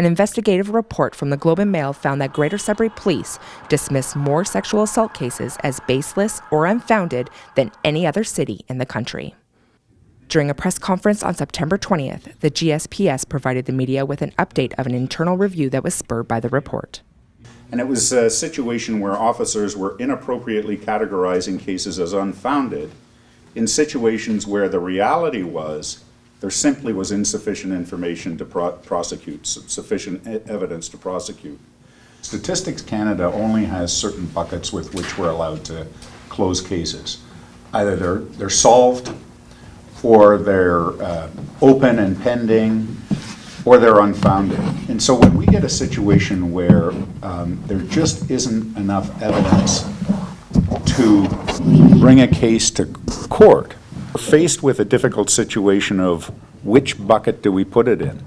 An investigative report from the Globe and Mail found that Greater Sudbury Police dismiss more sexual assault cases as baseless or unfounded than any other city in the country. During a press conference on September 20th, the GSPS provided the media with an update of an internal review that was spurred by the report. And it was a situation where officers were inappropriately categorizing cases as unfounded in situations where the reality was there simply was insufficient information to prosecute, sufficient evidence to prosecute. Statistics Canada only has certain buckets with which we're allowed to close cases. Either they're solved, or they're open and pending, or they're unfounded. And so when we get a situation where there just isn't enough evidence to bring a case to court, we're faced with a difficult situation of which bucket do we put it in.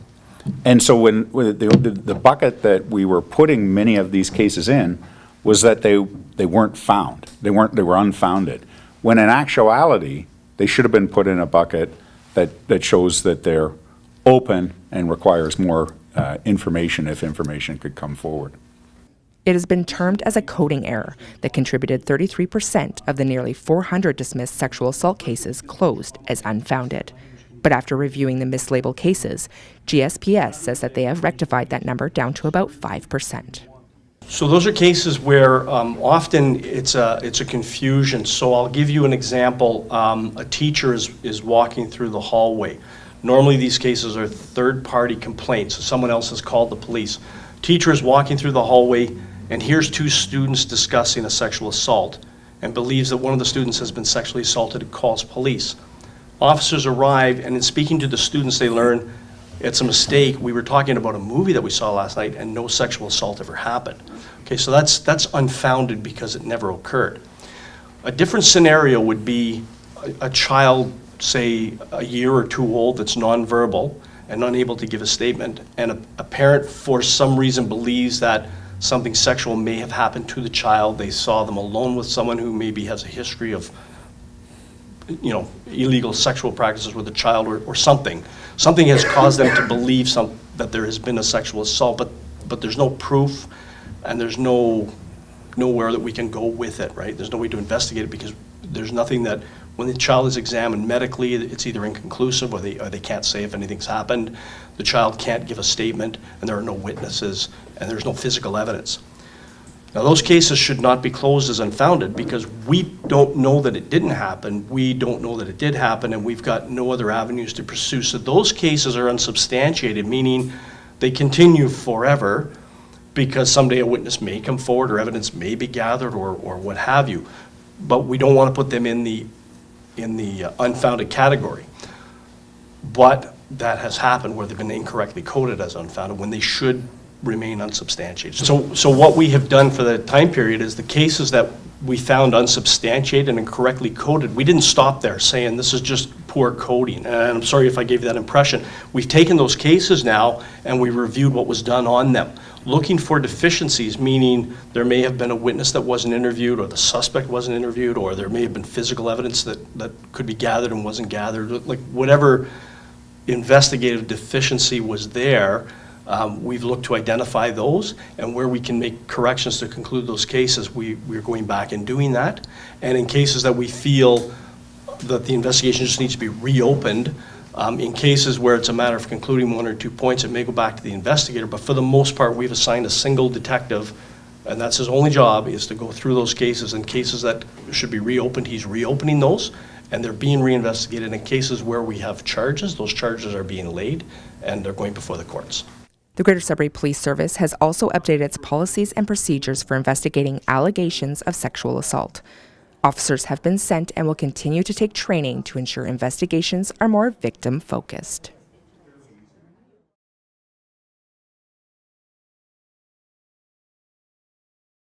And so when the bucket that we were putting many of these cases in was that they weren't found. They were unfounded. When in actuality, they should have been put in a bucket that shows that they're open and requires more information if information could come forward. It has been termed as a coding error that contributed 33% of the nearly 400 dismissed sexual assault cases closed as unfounded. But after reviewing the mislabeled cases, GSPS says that they have rectified that number down to about 5%. So those are cases where often it's a confusion. So I'll give you an example. A teacher is walking through the hallway. Normally these cases are third-party complaints, so someone else has called the police. Teacher is walking through the hallway and hears two students discussing a sexual assault and believes that one of the students has been sexually assaulted and calls police. Officers arrive, and in speaking to the students they learn it's a mistake. We were talking about a movie that we saw last night and no sexual assault ever happened. Okay, so that's unfounded because it never occurred. A different scenario would be a child, say a year or two old, that's nonverbal and unable to give a statement, and a parent for some reason believes that something sexual may have happened to the child. They saw them alone with someone who maybe has a history of illegal sexual practices with a child or something. Something has caused them to believe that there has been a sexual assault, but there's no proof and there's nowhere that we can go with it, right? There's no way to investigate it because there's nothing that, when the child is examined medically, it's either inconclusive or they can't say if anything's happened. The child can't give a statement and there are no witnesses and there's no physical evidence. Now those cases should not be closed as unfounded because we don't know that it didn't happen, we don't know that it did happen, and we've got no other avenues to pursue. So those cases are unsubstantiated, meaning they continue forever because someday a witness may come forward or evidence may be gathered or what have you. But we don't want to put them in the unfounded category. But that has happened where they've been incorrectly coded as unfounded when they should remain unsubstantiated. So what we have done for the time period is the cases that we found unsubstantiated and incorrectly coded, we didn't stop there saying this is just poor coding. And I'm sorry if I gave you that impression. We've taken those cases now and we reviewed what was done on them, looking for deficiencies, meaning there may have been a witness that wasn't interviewed or the suspect wasn't interviewed or there may have been physical evidence that could be gathered and wasn't gathered. Like whatever investigative deficiency was there, we've looked to identify those, and where we can make corrections to conclude those cases, we're going back and doing that. And in cases that we feel that the investigation just needs to be reopened, in cases where it's a matter of concluding one or 2 points, it may go back to the investigator, but for the most part, we've assigned a single detective, and that's his only job, is to go through those cases. And cases that should be reopened, he's reopening those, and they're being reinvestigated. In cases where we have charges, those charges are being laid, and they're going before the courts. The Greater Sudbury Police Service has also updated its policies and procedures for investigating allegations of sexual assault. Officers have been sent and will continue to take training to ensure investigations are more victim-focused.